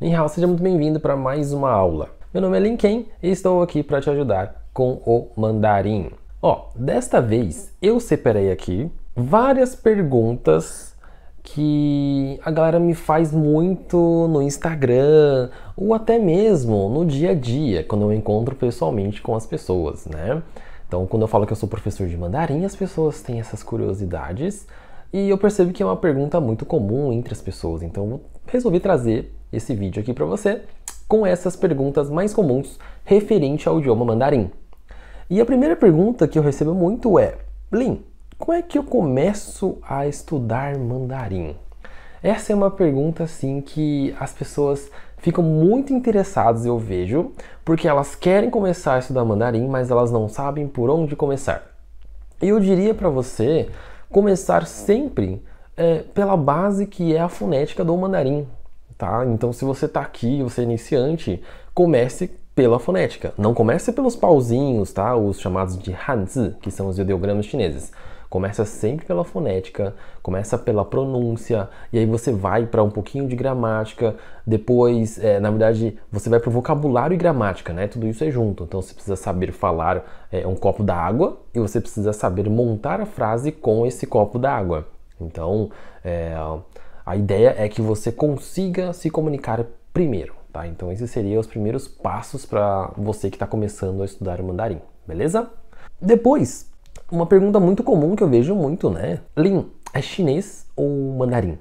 Ni hao, seja muito bem-vindo para mais uma aula. Meu nome é Lin Ken e estou aqui para te ajudar com o mandarim. Desta vez eu separei aqui várias perguntas que a galera me faz muito no Instagram ou até mesmo no dia a dia, quando eu encontro pessoalmente com as pessoas, né? Então, quando eu falo que eu sou professor de mandarim, as pessoas têm essas curiosidades e eu percebo que é uma pergunta muito comum entre as pessoas. Então, eu resolvi trazer esse vídeo aqui para você com essas perguntas mais comuns referente ao idioma mandarim. E a primeira pergunta que eu recebo muito é: Lin, como é que eu começo a estudar mandarim? Essa é uma pergunta assim que as pessoas ficam muito interessadas, eu vejo, porque elas querem começar a estudar mandarim, mas elas não sabem por onde começar. E eu diria para você começar sempre pela base que é a fonética do mandarim, tá? Então, se você está aqui, você é iniciante, comece pela fonética. Não comece pelos pauzinhos, tá? Os chamados de Hanzi, que são os ideogramas chineses. Começa sempre pela fonética, começa pela pronúncia, e aí você vai para um pouquinho de gramática, depois, na verdade, você vai para o vocabulário e gramática, né? Tudo isso é junto. Então, você precisa saber falar um copo d'água e você precisa saber montar a frase com esse copo d'água. Então, a ideia é que você consiga se comunicar primeiro, tá? Então, esses seriam os primeiros passos para você que está começando a estudar o mandarim, beleza? Depois, uma pergunta muito comum que eu vejo muito, né? Lin, é chinês ou mandarim?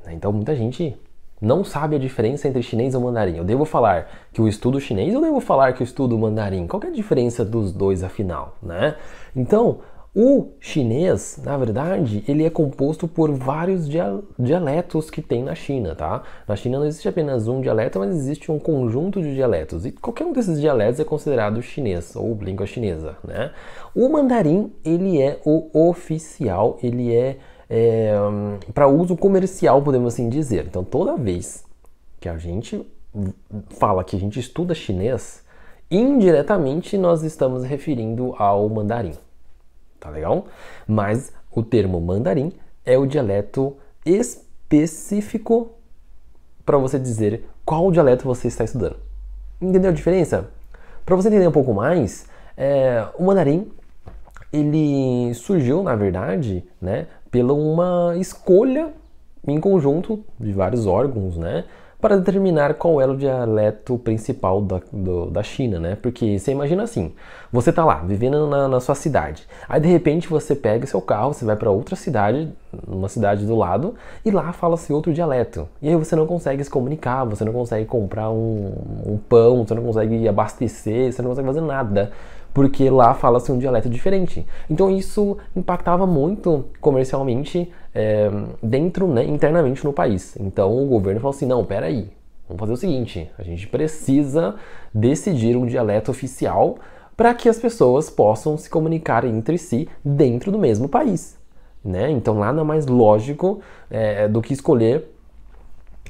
Então, muita gente não sabe a diferença entre chinês ou mandarim. Eu devo falar que eu estudo chinês ou devo falar que eu estudo mandarim? Qual que é a diferença dos dois, afinal, né? Então, o chinês, na verdade, ele é composto por vários dialetos que tem na China, tá? Na China não existe apenas um dialeto, mas existe um conjunto de dialetos. E qualquer um desses dialetos é considerado chinês, ou língua chinesa, né? O mandarim, ele é o oficial, ele é para uso comercial, podemos assim dizer. Então, toda vez que a gente fala que a gente estuda chinês, indiretamente nós estamos referindo ao mandarim. Tá legal? Mas o termo mandarim é o dialeto específico para você dizer qual dialeto você está estudando. Entendeu a diferença? Para você entender um pouco mais, o mandarim ele surgiu, na verdade, né, pela uma escolha em conjunto de vários órgãos, né, para determinar qual era o dialeto principal da China, né? Porque você imagina assim, você tá lá, vivendo na sua cidade, aí de repente você pega seu carro, você vai para outra cidade, uma cidade do lado, e lá fala-se outro dialeto. E aí você não consegue se comunicar, você não consegue comprar um pão, você não consegue abastecer, você não consegue fazer nada, porque lá fala-se um dialeto diferente. Então isso impactava muito comercialmente dentro, né, internamente no país. Então o governo falou assim, não, peraí, vamos fazer o seguinte, a gente precisa decidir um dialeto oficial para que as pessoas possam se comunicar entre si dentro do mesmo país, né? Então nada mais lógico do que escolher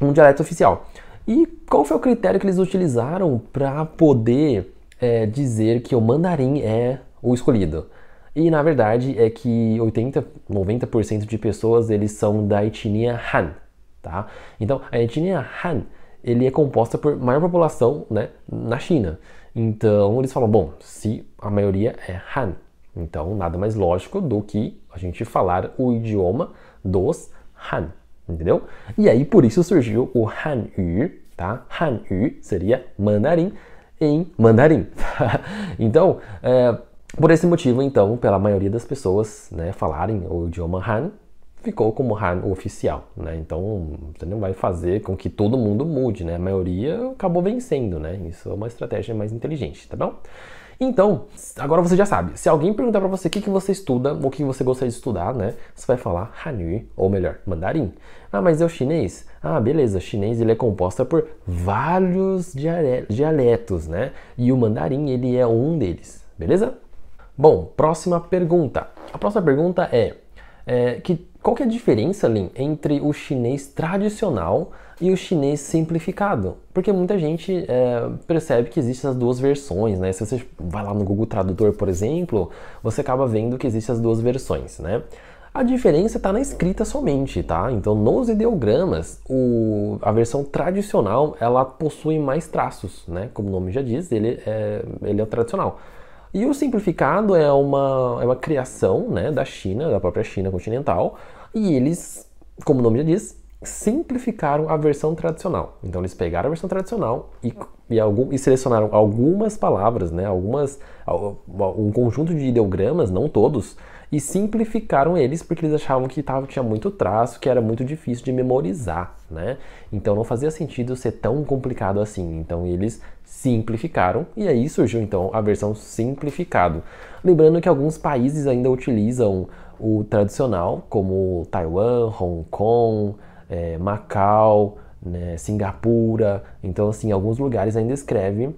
um dialeto oficial. E qual foi o critério que eles utilizaram para poder dizer que o mandarim é o escolhido? E na verdade é que 90% de pessoas eles são da etnia Han, tá? Então a etnia Han ele é composta por maior população, né, na China. Então eles falam, bom, se a maioria é Han, então nada mais lógico do que a gente falar o idioma dos Han, entendeu? E aí por isso surgiu o Hanyu, tá? Hanyu seria mandarim em mandarim. Então, por esse motivo, então, pela maioria das pessoas, né, falarem o idioma Han, ficou como Han oficial, né? Então, você não vai fazer com que todo mundo mude, né? A maioria acabou vencendo, né? Isso é uma estratégia mais inteligente, tá bom? Então, agora você já sabe. Se alguém perguntar pra você o que você estuda ou o que você gostaria de estudar, né? Você vai falar Hanyu, ou melhor, mandarim. Ah, mas é o chinês? Ah, beleza. O chinês ele é composto por vários dialetos, né? E o mandarim ele é um deles, beleza? Bom, próxima pergunta. A próxima pergunta qual que é a diferença, Lin, entre o chinês tradicional e o chinês simplificado? Porque muita gente percebe que existem as duas versões, né? Se você vai lá no Google Tradutor, por exemplo, você acaba vendo que existem as duas versões, né? A diferença está na escrita somente, tá? Então, nos ideogramas, a versão tradicional, ela possui mais traços, né? Como o nome já diz, ele é o tradicional. E o simplificado é uma criação, né, da China, da própria China continental, e eles, como o nome já diz, simplificaram a versão tradicional. Então eles pegaram a versão tradicional e selecionaram algumas palavras, né, um conjunto de ideogramas, não todos, e simplificaram eles porque eles achavam que tinha muito traço, que era muito difícil de memorizar, né? Então não fazia sentido ser tão complicado assim. Então eles simplificaram e aí surgiu então a versão simplificado. Lembrando que alguns países ainda utilizam o tradicional, como Taiwan, Hong Kong, Macau, né, Singapura. Então assim, alguns lugares ainda escrevem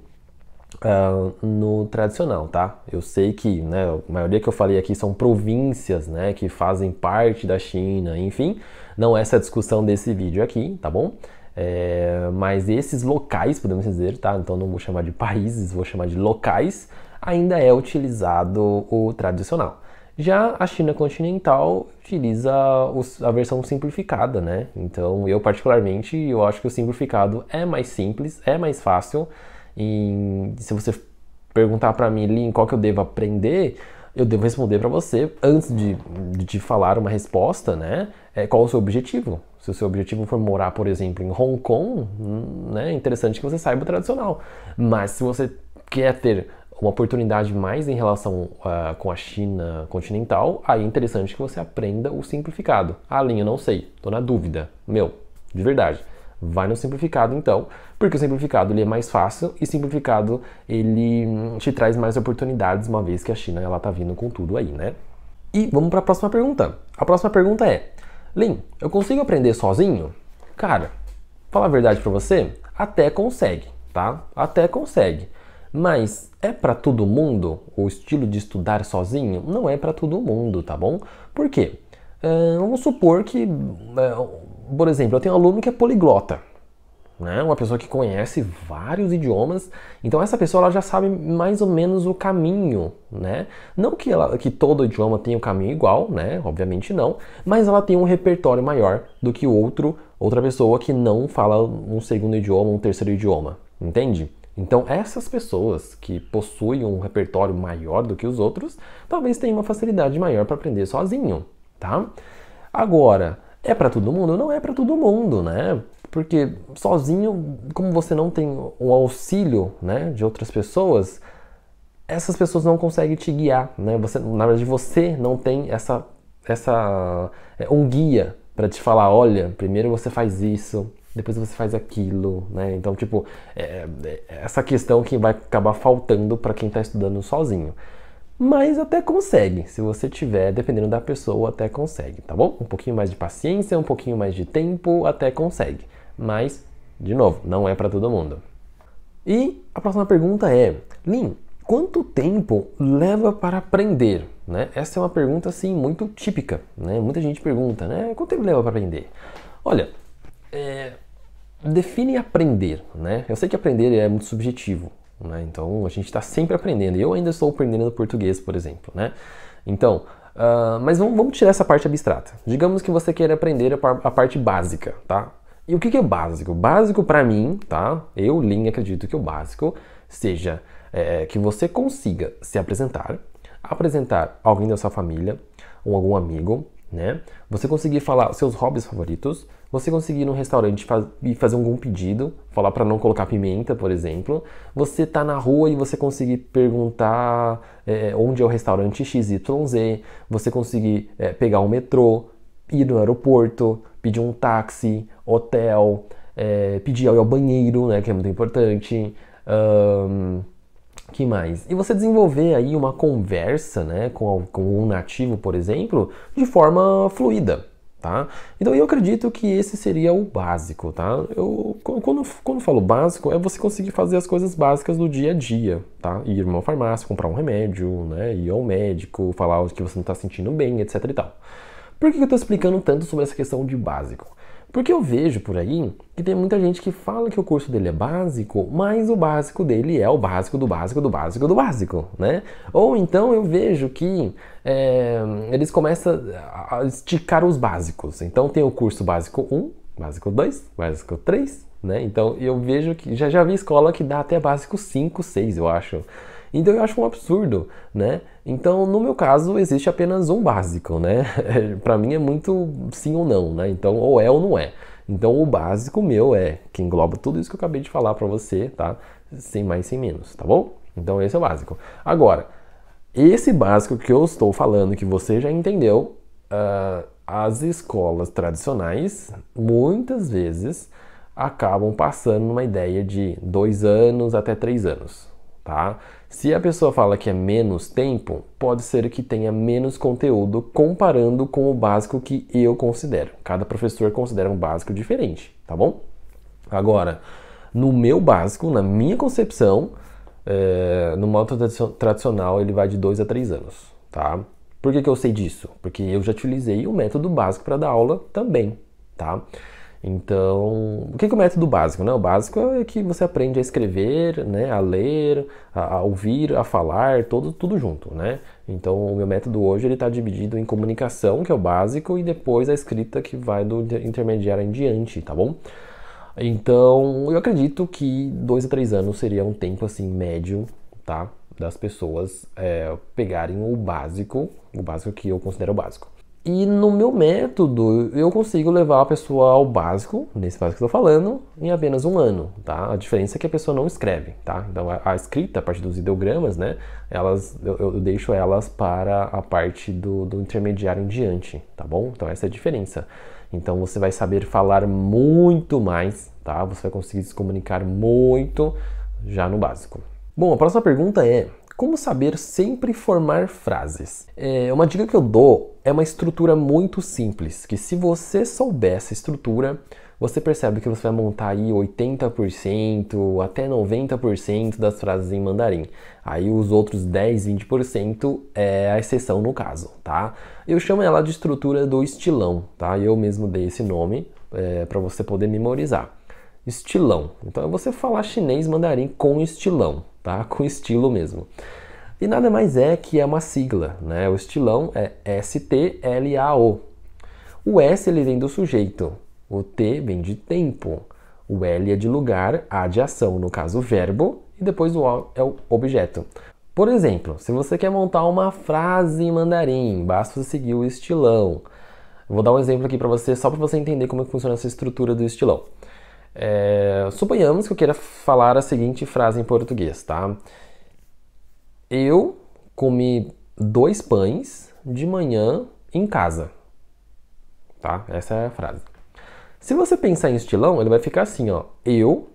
no tradicional, tá? Eu sei que, né, a maioria que eu falei aqui são províncias, né, que fazem parte da China, enfim, não é essa a discussão desse vídeo aqui, tá bom? Mas esses locais, podemos dizer, tá? Então não vou chamar de países, vou chamar de locais, ainda é utilizado o tradicional. Já a China continental utiliza a versão simplificada, né? Então eu particularmente, eu acho que o simplificado é mais simples, é mais fácil. E se você perguntar para mim, Lin, qual que eu devo aprender, eu devo responder para você, antes de te falar uma resposta, né? Qual o seu objetivo? Se o seu objetivo for morar, por exemplo, em Hong Kong, né, é interessante que você saiba o tradicional. Mas se você quer ter uma oportunidade mais em relação com a China continental, aí é interessante que você aprenda o simplificado. Ah, Lin, eu não sei, tô na dúvida. De verdade. Vai no simplificado então, porque o simplificado ele é mais fácil e simplificado ele te traz mais oportunidades, uma vez que a China ela tá vindo com tudo aí, né? E vamos para a próxima pergunta. A próxima pergunta é: Lin, eu consigo aprender sozinho? Cara, falar a verdade para você, até consegue, tá? Até consegue. Mas é para todo mundo o estilo de estudar sozinho? Não é para todo mundo, tá bom? Por quê? Vamos supor que por exemplo, eu tenho um aluno que é poliglota, né? Uma pessoa que conhece vários idiomas, então essa pessoa ela já sabe mais ou menos o caminho, né? Não que todo idioma tenha o caminho igual, né? Obviamente não, mas ela tem um repertório maior do que outra pessoa que não fala um segundo idioma, um terceiro idioma, entende? Então essas pessoas que possuem um repertório maior do que os outros, talvez tenham uma facilidade maior para aprender sozinho, tá? Agora, é para todo mundo? Não é para todo mundo, né? Porque sozinho, como você não tem o auxílio, né, de outras pessoas, essas pessoas não conseguem te guiar, né? Na verdade, você não tem um guia para te falar, olha, primeiro você faz isso, depois você faz aquilo, né? Então, tipo, essa questão que vai acabar faltando para quem está estudando sozinho. Mas até consegue, se você tiver, dependendo da pessoa, até consegue, tá bom? Um pouquinho mais de paciência, um pouquinho mais de tempo, até consegue. Mas, de novo, não é para todo mundo. E a próxima pergunta é: Lin, quanto tempo leva para aprender? Né? Essa é uma pergunta, assim, muito típica, né? Muita gente pergunta, né? Quanto tempo leva para aprender? Olha, define aprender, né? Eu sei que aprender é muito subjetivo, né? Então a gente está sempre aprendendo. Eu ainda estou aprendendo português, por exemplo, né? Então, mas vamos tirar essa parte abstrata. Digamos que você queira aprender a parte básica, tá? E o que é básico? Básico para mim, tá? Eu, Lin, acredito que o básico seja que você consiga se apresentar alguém da sua família ou algum amigo, né? Você conseguir falar seus hobbies favoritos, você conseguir ir num restaurante e fazer algum pedido, falar para não colocar pimenta, por exemplo. Você tá na rua e você conseguir perguntar onde é o restaurante XYZ, você conseguir pegar um metrô, ir no aeroporto, pedir um táxi, hotel, pedir ir ao banheiro, né, que é muito importante. Que mais? E você desenvolver aí uma conversa, né, com um nativo, por exemplo, de forma fluida, tá? Então eu acredito que esse seria o básico, tá? Quando falo básico, é você conseguir fazer as coisas básicas do dia a dia, tá? Ir numa farmácia, comprar um remédio, né, ir ao médico, falar que você não está sentindo bem, etc e tal. Por que eu estou explicando tanto sobre essa questão de básico? Porque eu vejo por aí que tem muita gente que fala que o curso dele é básico, mas o básico dele é o básico do básico do básico do básico, né? Ou então eu vejo que eles começam a esticar os básicos. Então tem o curso básico 1, básico 2, básico 3, né? Então eu vejo que já vi escola que dá até básico 5, 6, eu acho. Então eu acho um absurdo, né? Então no meu caso existe apenas um básico, né? Pra mim é muito sim ou não, né? Então ou é ou não é. Então o básico meu que engloba tudo isso que eu acabei de falar pra você, tá? Sem mais, sem menos, tá bom? Então esse é o básico. Agora, esse básico que eu estou falando, que você já entendeu, as escolas tradicionais muitas vezes acabam passando numa ideia de 2 anos até 3 anos, tá? Se a pessoa fala que é menos tempo, pode ser que tenha menos conteúdo comparando com o básico que eu considero. Cada professor considera um básico diferente, tá bom? Agora, no meu básico, na minha concepção, no modo tradicional ele vai de 2 a 3 anos, tá? Por que eu sei disso? Porque eu já utilizei o método básico para dar aula também, tá? Então, o que é o método básico, né? O básico é que você aprende a escrever, né? A ler, a ouvir, a falar, tudo junto, né? Então, o meu método hoje ele está dividido em comunicação, que é o básico, e depois a escrita, que vai do intermediário em diante, tá bom? Então, eu acredito que 2 a 3 anos seria um tempo assim médio, tá? Das pessoas pegarem o básico que eu considero o básico. E no meu método, eu consigo levar a pessoa ao básico, nesse básico que eu estou falando, em apenas 1 ano, tá? A diferença é que a pessoa não escreve, tá? Então, a escrita, a parte dos ideogramas, né? Eu deixo elas para a parte do intermediário em diante, tá bom? Então, essa é a diferença. Então, você vai saber falar muito mais, tá? Você vai conseguir se comunicar muito já no básico. Bom, a próxima pergunta é: como saber sempre formar frases? Uma dica que eu dou é uma estrutura muito simples, que se você souber essa estrutura, você percebe que você vai montar aí 80% até 90% das frases em mandarim. Aí os outros 10, 20% é a exceção no caso, tá? Eu chamo ela de estrutura do estilão, tá? Eu mesmo dei esse nome para você poder memorizar. Estilão. Então é você falar chinês mandarim com estilão, tá? Com estilo mesmo. E nada mais é que é uma sigla, né? O estilão é S-T-L-A-O. O S ele vem do sujeito, o T vem de tempo, o L é de lugar, A de ação, no caso o verbo, e depois o O é o objeto. Por exemplo, se você quer montar uma frase em mandarim, basta você seguir o estilão. Vou dar um exemplo aqui para você, só para você entender como é que funciona essa estrutura do estilão. Suponhamos que eu queira falar a seguinte frase em português, tá? Eu comi 2 pães de manhã em casa, tá? Essa é a frase. Se você pensar em estilão, ele vai ficar assim, ó. Eu,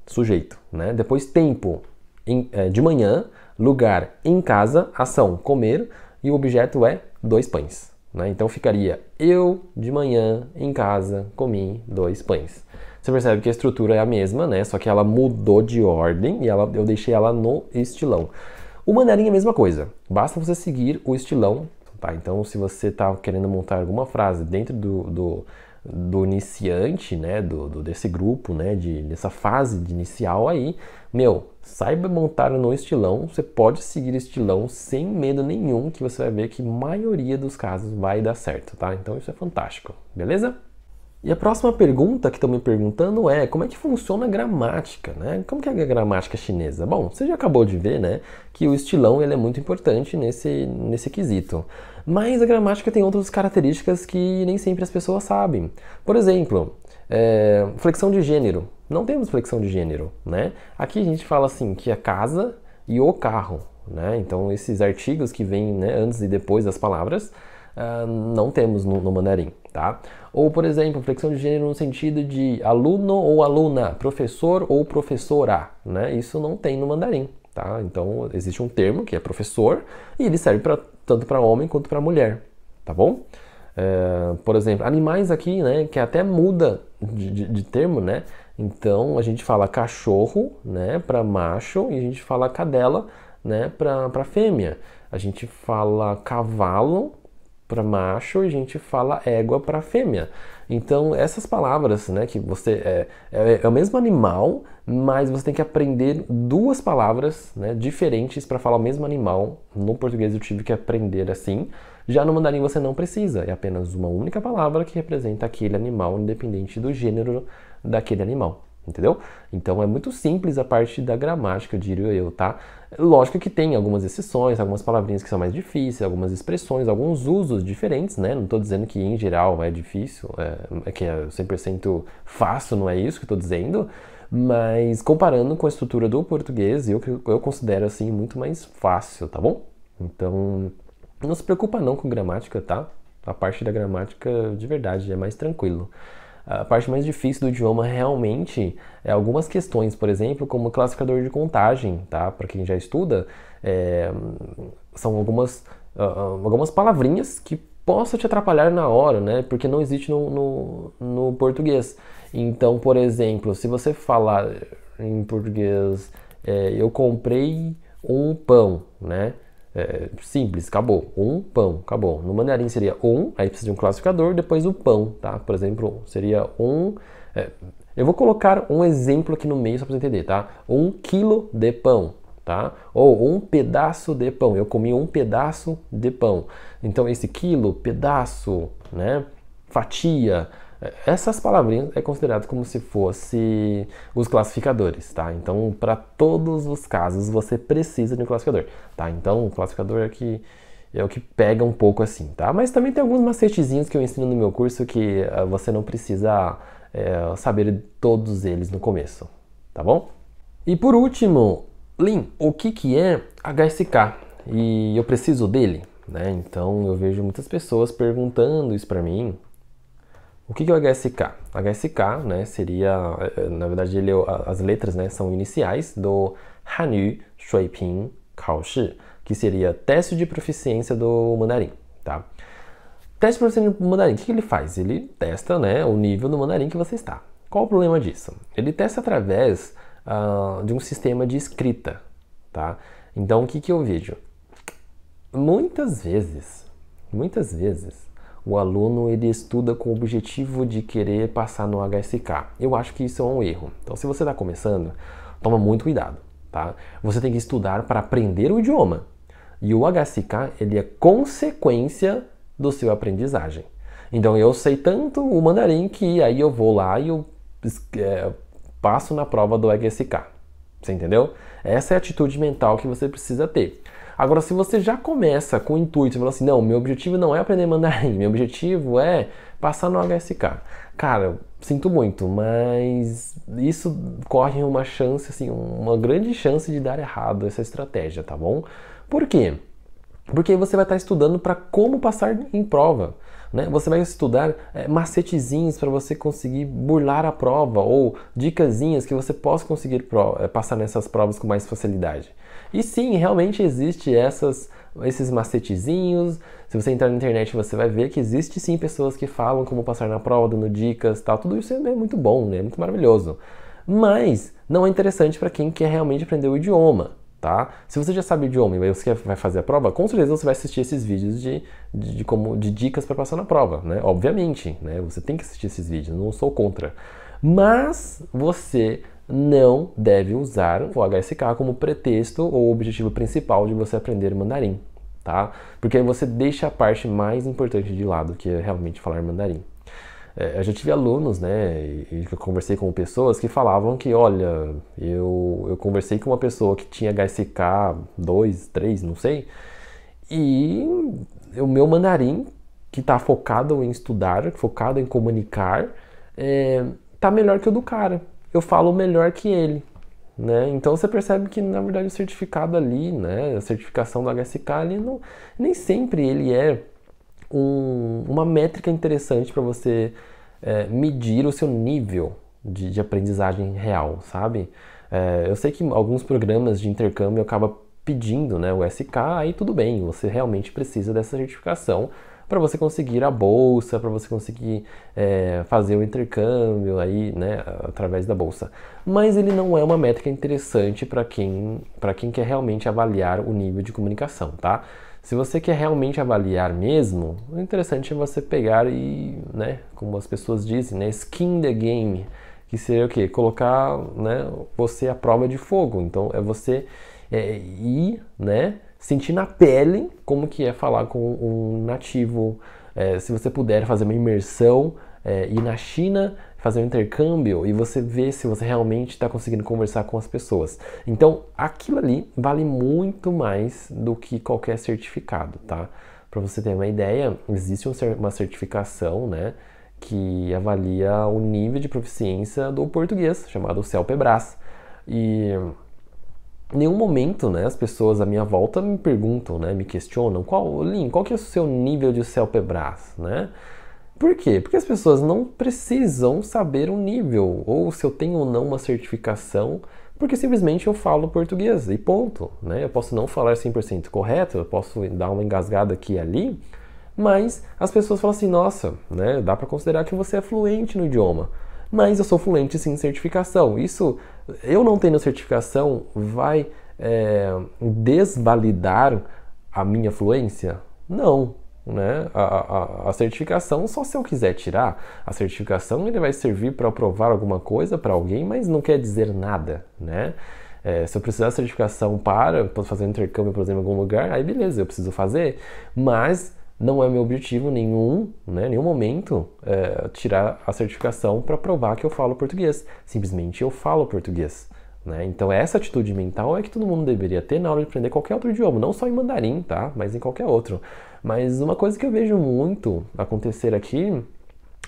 sujeito, né? Depois tempo, de manhã, lugar, em casa, ação, comer, e o objeto é 2 pães, né? Então ficaria: eu, de manhã, em casa, comi 2 pães. Você percebe que a estrutura é a mesma, né? Só que ela mudou de ordem e eu deixei ela no estilão. O mandarim é a mesma coisa. Basta você seguir o estilão, tá? Então, se você está querendo montar alguma frase dentro do iniciante, né? Desse grupo, né? Dessa fase de inicial aí, saiba montar no estilão. Você pode seguir estilão sem medo nenhum, que você vai ver que a maioria dos casos vai dar certo, tá? Então, isso é fantástico, beleza? E a próxima pergunta que estão me perguntando é: como é que funciona a gramática, né? Como que é a gramática chinesa? Bom, você já acabou de ver, né, que o estilão ele é muito importante nesse quesito. Mas a gramática tem outras características que nem sempre as pessoas sabem. Por exemplo, flexão de gênero. Não temos flexão de gênero, né? Aqui a gente fala assim que a casa e o carro, né? Então esses artigos que vêm, né, antes e depois das palavras, não temos no mandarim, tá? Ou, por exemplo, flexão de gênero no sentido de aluno ou aluna, professor ou professora, né? Isso não tem no mandarim, tá? Então, existe um termo que é professor e ele serve tanto para homem quanto para mulher, tá bom? Por exemplo, animais aqui, né, que até muda de termo, né? Então, a gente fala cachorro, né, para macho, e a gente fala cadela, né, para fêmea. A gente fala cavalo para macho e a gente fala égua para fêmea. Então, essas palavras, né, que você é o mesmo animal, mas você tem que aprender duas palavras, né, diferentes para falar o mesmo animal. No português eu tive que aprender assim. Já no mandarim você não precisa, é apenas uma única palavra que representa aquele animal, independente do gênero daquele animal. Entendeu? Então é muito simples a parte da gramática, diria eu, tá? Lógico que tem algumas exceções, algumas palavrinhas que são mais difíceis, algumas expressões, alguns usos diferentes, né? Não estou dizendo que em geral é difícil, que é 100% fácil, não é isso que estou dizendo, mas comparando com a estrutura do português, eu considero assim muito mais fácil, tá bom? Então não se preocupa não com gramática, tá? A parte da gramática de verdade é mais tranquilo. A parte mais difícil do idioma realmente é algumas questões, por exemplo, como classificador de contagem, tá? Para quem já estuda, são algumas palavrinhas que possam te atrapalhar na hora, né? Porque não existe no português. Então, por exemplo, se você falar em português, eu comprei um pão, né? Simples, acabou. Um pão, acabou. No mandarim seria aí precisa de um classificador, depois o pão, tá? Por exemplo, seria eu vou colocar um exemplo aqui no meio só para você entender, tá? 1 quilo de pão, tá? Ou um pedaço de pão. Eu comi um pedaço de pão. Então esse quilo, pedaço, né? Fatia. Essas palavrinhas é considerado como se fosse os classificadores, tá? Então, para todos os casos, você precisa de um classificador, tá? Então, o classificador é o que pega um pouco assim, tá? Mas também tem alguns macetezinhos que eu ensino no meu curso que você não precisa saber todos eles no começo, tá bom? E por último, Lin, o que é HSK? E eu preciso dele, né? Então, eu vejo muitas pessoas perguntando isso para mim. O que é o HSK? HSK, né, seria, na verdade, as letras, né, são iniciais do Hanyu Shuiping Kaoshi, que seria teste de proficiência do mandarim, tá? Teste de proficiência do mandarim, o que ele faz? Ele testa, né, o nível do mandarim que você está. Qual o problema disso? Ele testa através de um sistema de escrita, tá? Então, o que eu vejo? Muitas vezes, o aluno ele estuda com o objetivo de querer passar no HSK. Eu acho que isso é um erro. Então, se você está começando, toma muito cuidado, tá? Você tem que estudar para aprender o idioma. E o HSK, ele é consequência do seu aprendizagem. Então, eu sei tanto o mandarim que aí eu vou lá e eu passo na prova do HSK. Você entendeu? Essa é a atitude mental que você precisa ter. Agora, se você já começa com o intuito, você fala assim, não, meu objetivo não é aprender mandarim, meu objetivo é passar no HSK. Cara, sinto muito, mas isso corre uma chance, assim, uma grande chance de dar errado essa estratégia, tá bom? Por quê? Porque você vai estar estudando para como passar em prova. Né? Você vai estudar macetezinhos para você conseguir burlar a prova ou dicasinhas que você possa conseguir passar nessas provas com mais facilidade. E sim, realmente existe esses macetezinhos. Se você entrar na internet, você vai ver que existe sim pessoas que falam como passar na prova, dando dicas, tal. Tudo isso é muito bom, né? Muito maravilhoso. Mas não é interessante para quem quer realmente aprender o idioma. Tá? Se você já sabe o idioma e você vai fazer a prova, com certeza você vai assistir esses vídeos de dicas para passar na prova, né? Obviamente, né? Você tem que assistir esses vídeos, não sou contra. Mas você não deve usar o HSK como pretexto ou objetivo principal de você aprender mandarim, tá? Porque aí você deixa a parte mais importante de lado, que é realmente falar mandarim. Eu já tive alunos, né, e eu conversei com pessoas que falavam que, olha, eu conversei com uma pessoa que tinha HSK 2, 3, não sei, e o meu mandarim, que está focado em estudar, focado em comunicar, tá melhor que o do cara. Eu falo melhor que ele, né? Então você percebe que, na verdade, o certificado ali, né, a certificação do HSK ali, nem sempre ele é uma métrica interessante para você medir o seu nível de aprendizagem real, sabe? Eu sei que alguns programas de intercâmbio acabam pedindo, né, o SK, aí tudo bem, você realmente precisa dessa certificação para você conseguir a bolsa, para você conseguir fazer o intercâmbio aí, né, através da bolsa. Mas ele não é uma métrica interessante para quem quer realmente avaliar o nível de comunicação, tá? Se você quer realmente avaliar mesmo, o interessante é você pegar e, né, como as pessoas dizem, né, skin the game, que seria o quê? Colocar, né, você à prova de fogo. Então é você ir, né, sentir na pele como que é falar com um nativo. Se você puder fazer uma imersão, ir na China, fazer um intercâmbio e você ver se você realmente está conseguindo conversar com as pessoas. Então, aquilo ali vale muito mais do que qualquer certificado, tá? Para você ter uma ideia, existe uma certificação, né, que avalia o nível de proficiência do português, chamado CELPE-BRAS. E em nenhum momento, né, as pessoas à minha volta me perguntam, né, me questionam, qual que é o seu nível de CELPE-BRAS, né? Por quê? Porque as pessoas não precisam saber o nível, ou se eu tenho ou não uma certificação, porque simplesmente eu falo português e ponto, né? Eu posso não falar 100% correto, eu posso dar uma engasgada aqui e ali, mas as pessoas falam assim, nossa, né, dá para considerar que você é fluente no idioma, mas eu sou fluente sem certificação. Isso, eu não tendo certificação, vai desvalidar a minha fluência? Não. Né? A certificação, só se eu quiser tirar, a certificação ele vai servir para provar alguma coisa para alguém, mas não quer dizer nada, né? Se eu precisar de certificação para fazer um intercâmbio, por exemplo, em algum lugar, aí beleza, eu preciso fazer, mas não é meu objetivo nenhum, né, nenhum momento tirar a certificação para provar que eu falo português, simplesmente eu falo português. Né? Então essa atitude mental é que todo mundo deveria ter na hora de aprender qualquer outro idioma, não só em mandarim, tá? Mas em qualquer outro. Mas uma coisa que eu vejo muito acontecer aqui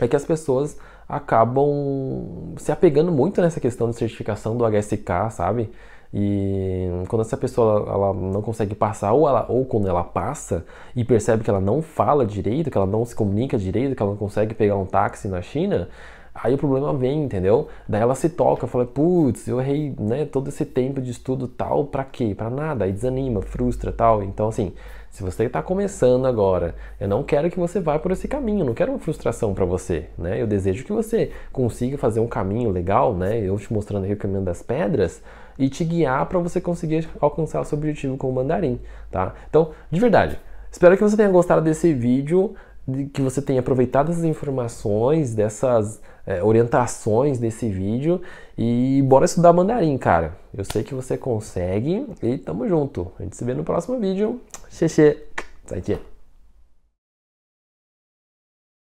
é que as pessoas acabam se apegando muito nessa questão de certificação do HSK, sabe? E quando essa pessoa ela não consegue passar, ou quando ela passa e percebe que ela não fala direito, que ela não se comunica direito, que ela não consegue pegar um táxi na China, aí o problema vem, entendeu? Daí ela se toca, fala, putz, eu errei, né, todo esse tempo de estudo tal, pra quê? Pra nada, aí desanima, frustra, tal. Então, assim, se você está começando agora, eu não quero que você vá por esse caminho, não quero uma frustração para você, né? Eu desejo que você consiga fazer um caminho legal, né? Eu te mostrando aqui o caminho das pedras e te guiar para você conseguir alcançar o seu objetivo com o mandarim, tá? Então, de verdade, espero que você tenha gostado desse vídeo, que você tenha aproveitado essas informações, dessas orientações desse vídeo e bora estudar mandarim, cara. Eu sei que você consegue e tamo junto. A gente se vê no próximo vídeo. 谢谢，再见。